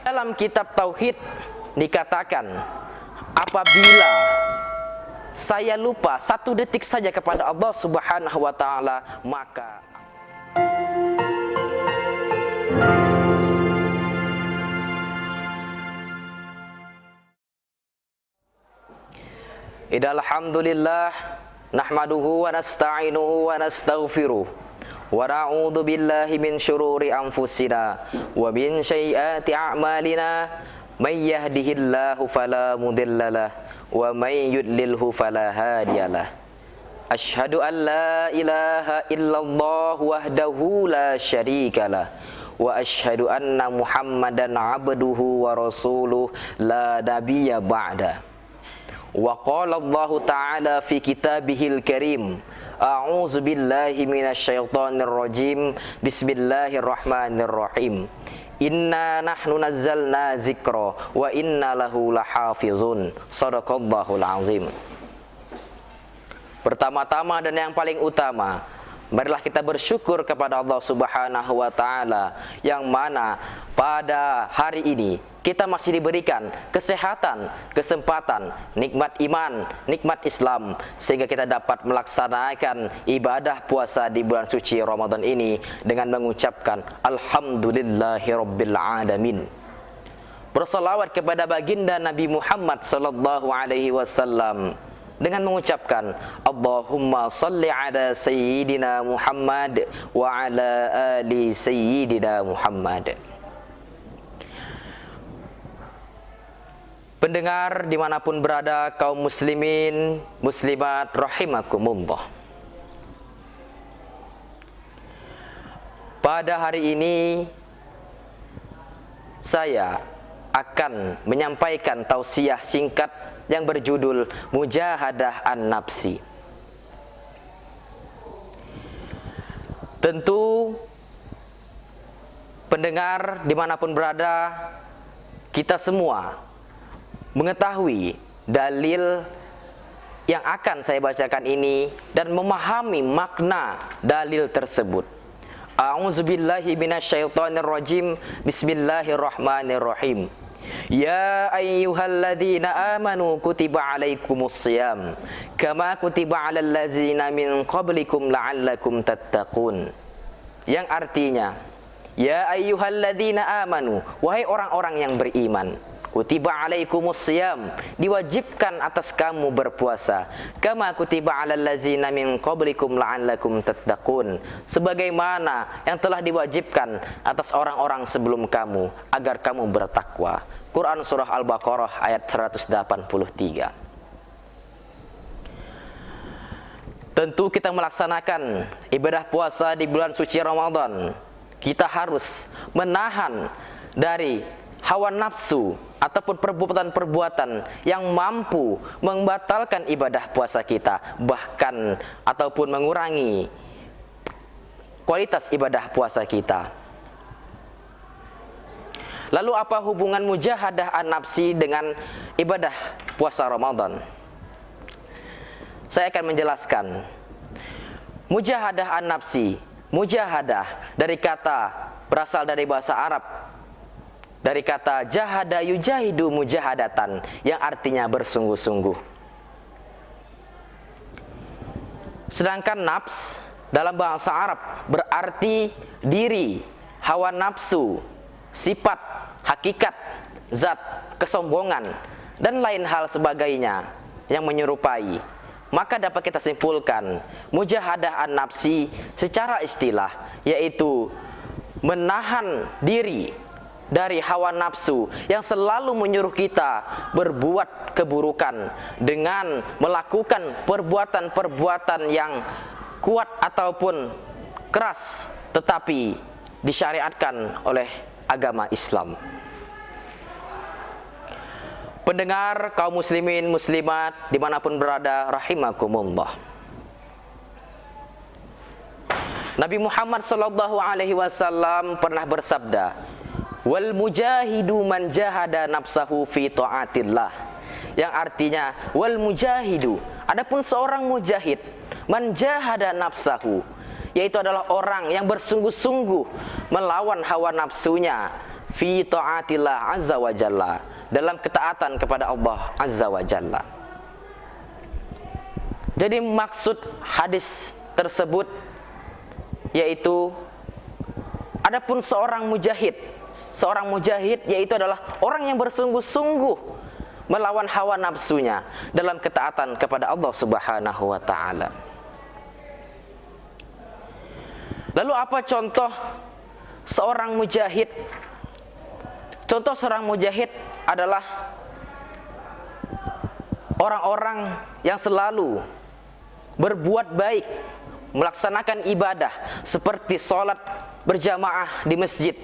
Dalam kitab Tauhid dikatakan, apabila saya lupa 1 detik saja kepada Allah Subhanahu wa Ta'ala, maka Alhamdulillah nahmaduhu wa nasta'inuhu wa nastaghfiruh wa na'udzu billahi min syururi anfusina wa min sayyiati a'malina may yahdihillahu fala mudhillalah wa may yudlilhu fala hadiyalah. Asyhadu an la ilaha illallah wahdahu la syarikalah wa asyhadu anna Muhammadan abduhu wa rasuluh la nabiyya ba'da. Wa qala Allah Ta'ala fi kitabihil karim, a'udzu billahi minasyaitonir rajim, bismillahirrahmanirrahim. Inna nahnu nazzalna dzikra wa inna lahu lahafizun. Shadaqallahul azim. Pertama-tama dan yang paling utama, marilah kita bersyukur kepada Allah Subhanahu wa Ta'ala, yang mana pada hari ini kita masih diberikan kesehatan, kesempatan, nikmat iman, nikmat Islam, sehingga kita dapat melaksanakan ibadah puasa di bulan suci Ramadan ini dengan mengucapkan Alhamdulillahirabbil alamin. Bersalawat kepada baginda Nabi Muhammad sallallahu alaihi wasallam dengan mengucapkan Allahumma salli ala sayyidina Muhammad wa ala ali sayyidina Muhammad. Pendengar dimanapun berada, kaum muslimin, muslimat rahimakumullah. Pada hari ini saya akan menyampaikan tausiah singkat yang berjudul Mujahadah an-Nafsi. Tentu pendengar dimanapun berada, kita semua mengetahui dalil yang akan saya bacakan ini dan memahami makna dalil tersebut. A'udzubillahi minasyaitonir rajim. Bismillahirrahmanirrahim. Ya ayyuhalladzina amanu kutiba alaikumussyam kama kutiba alal ladzina min qablikum la'allakum tattaqun. Yang artinya, ya ayyuhalladzina amanu, wahai orang-orang yang beriman, kutiba alaikumussyam, diwajibkan atas kamu berpuasa, kama kutiba alal ladzina min qablikum la'allakum tattaqun, sebagaimana yang telah diwajibkan atas orang-orang sebelum kamu agar kamu bertakwa. Quran surah Al-Baqarah ayat 183. Tentu kita melaksanakan ibadah puasa di bulan suci Ramadan, kita harus menahan dari hawa nafsu ataupun perbuatan-perbuatan yang mampu membatalkan ibadah puasa kita, bahkan ataupun mengurangi kualitas ibadah puasa kita. Lalu apa hubungan mujahadah an-nafsi dengan ibadah puasa Ramadan? Saya akan menjelaskan. Mujahadah an-nafsi, mujahadah dari kata, berasal dari bahasa Arab, dari kata jahada yujahidu mujahadatan, yang artinya bersungguh-sungguh. Sedangkan nafs dalam bahasa Arab berarti diri, hawa nafsu, sifat, hakikat, zat, kesombongan, dan lain hal sebagainya yang menyerupai. Maka dapat kita simpulkan, mujahadah an-nafsi secara istilah yaitu menahan diri dari hawa nafsu yang selalu menyuruh kita berbuat keburukan dengan melakukan perbuatan-perbuatan yang kuat ataupun keras, tetapi disyariatkan oleh agama Islam. Pendengar kaum muslimin muslimat dimanapun berada rahimakumullah, Nabi Muhammad sallallahu alaihi wasallam pernah bersabda, wal mujahidu man jahada nafsahu fi taatillah, yang artinya wal mujahidu, adapun seorang mujahid, man jahada nafsahu, yaitu adalah orang yang bersungguh-sungguh melawan hawa nafsunya, fi ta'atillah azza wa jalla, dalam ketaatan kepada Allah azza wa jalla. Jadi maksud hadis tersebut yaitu adapun seorang mujahid yaitu adalah orang yang bersungguh-sungguh melawan hawa nafsunya dalam ketaatan kepada Allah Subhanahu wa taala. Lalu apa contoh seorang mujahid? Contoh seorang mujahid adalah orang-orang yang selalu berbuat baik, melaksanakan ibadah seperti sholat berjamaah di masjid,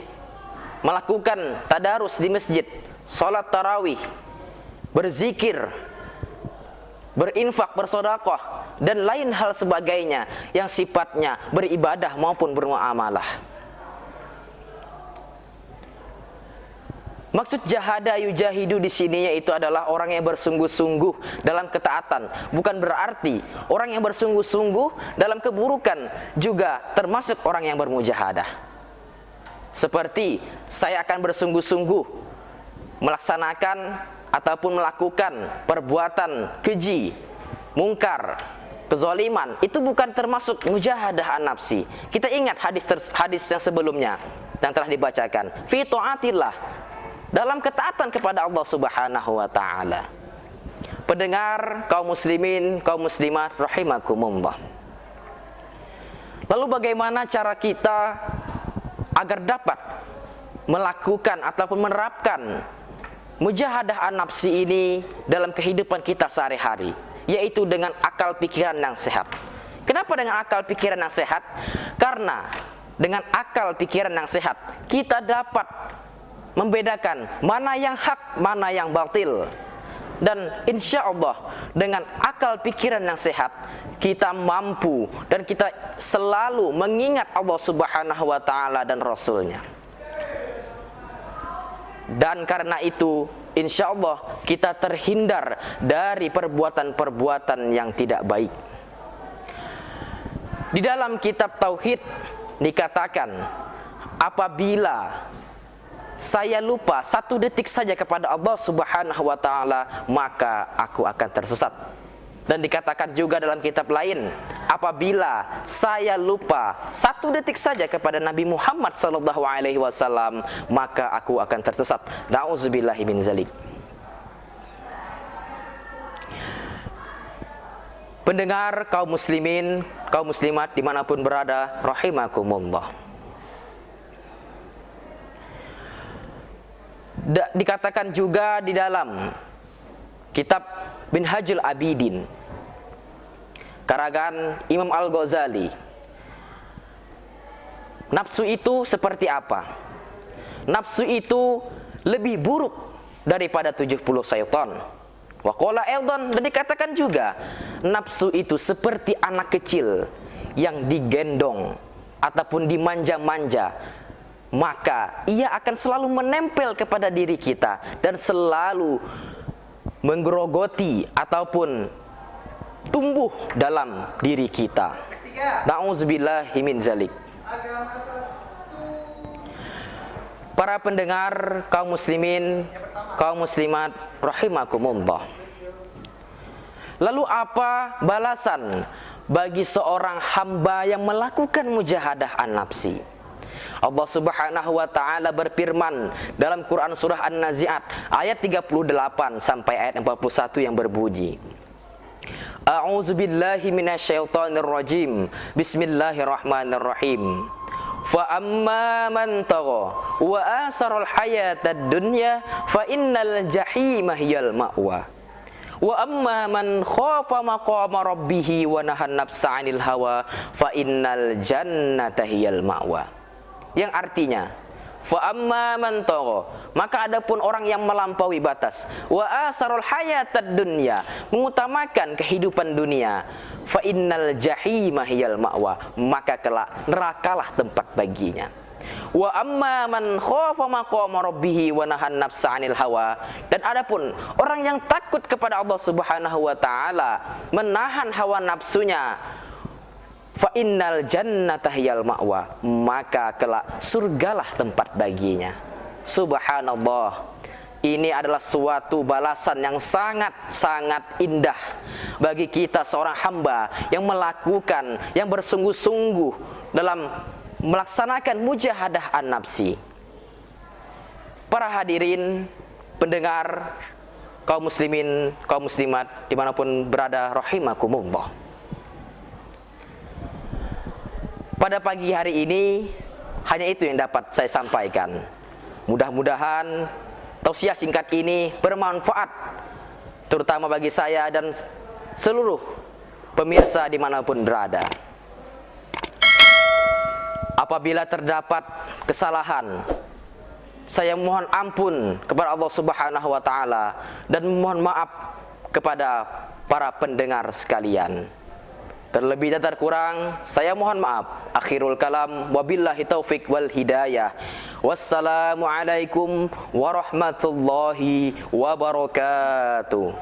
melakukan tadarus di masjid, sholat tarawih, berzikir, berinfak, bersedekah, dan lain hal sebagainya yang sifatnya beribadah maupun bermuamalah. Maksud jahada yujahidu di sini yaitu adalah orang yang bersungguh-sungguh dalam ketaatan. Bukan berarti orang yang bersungguh-sungguh dalam keburukan juga termasuk orang yang bermujahadah. Seperti saya akan bersungguh-sungguh melaksanakan ataupun melakukan perbuatan keji, mungkar, kezaliman, itu bukan termasuk mujahadah an-nafsi. Kita ingat hadis yang sebelumnya yang telah dibacakan. Fi ta'atillah, dalam ketaatan kepada Allah Subhanahu wa taala. Pendengar kaum muslimin, kaum muslimat rahimakumullah. Lalu bagaimana cara kita agar dapat melakukan ataupun menerapkan mujahadah an-nafsi ini dalam kehidupan kita sehari-hari, yaitu dengan akal pikiran yang sehat. Kenapa dengan akal pikiran yang sehat? Karena dengan akal pikiran yang sehat kita dapat membedakan mana yang hak, mana yang batil. Dan insya Allah dengan akal pikiran yang sehat kita mampu dan kita selalu mengingat Allah Subhanahu wa taala dan Rasulnya. Dan karena itu insya Allah kita terhindar dari perbuatan-perbuatan yang tidak baik. Di dalam kitab Tauhid dikatakan, apabila saya lupa 1 detik saja kepada Allah Subhanahu wa taala, maka aku akan tersesat. Dan dikatakan juga dalam kitab lain, apabila saya lupa 1 detik saja kepada Nabi Muhammad sallallahu alaihi wasallam, maka aku akan tersesat. Nauzubillahi min zalik. Pendengar kaum muslimin, kaum muslimat dimanapun berada, rahimakumullah. Dikatakan juga di dalam kitab Minhajul Abidin karangan Imam Al-Ghazali, nafsu itu seperti apa? Nafsu itu lebih buruk daripada 70 syaitan. Wa qala aidan, dan dikatakan juga nafsu itu seperti anak kecil yang digendong ataupun dimanja-manja, maka ia akan selalu menempel kepada diri kita dan selalu menggerogoti ataupun tumbuh dalam diri kita. Nauzubillahi min zalik. Para pendengar kaum muslimin, kaum muslimat rahimakumullah. Lalu apa balasan bagi seorang hamba yang melakukan mujahadah an-nafsi? Allah Subhanahu wa taala berfirman dalam Quran surah An-Nazi'at ayat 38 sampai ayat 41 yang berbunyi, A'udzubillahi minasyaitonir rajim. Bismillahirrahmanirrahim. Fa amma man tagha wa asaral hayatad dunya fa innal jahima hiyal ma'wa. Wa amma man khafa maqama rabbih wa nahan nafsa 'anil hawa fa innal jannata hiyal ma'wa. Yang artinya, fa amma man tagha, maka adapun orang yang melampaui batas, wa asarul hayatad dunya, mengutamakan kehidupan dunia, fa innal jahima hiyal ma'wa, maka kelak nerakalah tempat baginya. Wa amma man khafa maqama rabbih wa nahan nafsa 'anil hawa, dan adapun orang yang takut kepada Allah Subhanahu wa taala, menahan hawa nafsunya, fa innal jannata hiyal ma'wa, maka kelak surgalah tempat baginya. Subhanallah. Ini adalah suatu balasan yang sangat-sangat indah bagi kita seorang hamba yang melakukan, yang bersungguh-sungguh dalam melaksanakan mujahadah an-nafsi. Para hadirin, pendengar, kaum muslimin, kaum muslimat dimanapun berada, rahimakumullah. Pada pagi hari ini hanya itu yang dapat saya sampaikan. Mudah-mudahan tausiah singkat ini bermanfaat, terutama bagi saya dan seluruh pemirsa dimanapun berada. Apabila terdapat kesalahan, saya mohon ampun kepada Allah Subhanahu wa Ta'ala dan mohon maaf kepada para pendengar sekalian. Terlebih dan terkurang saya mohon maaf. Akhirul kalam, wabillahi taufik wal hidayah. Wassalamualaikum warahmatullahi wabarakatuh.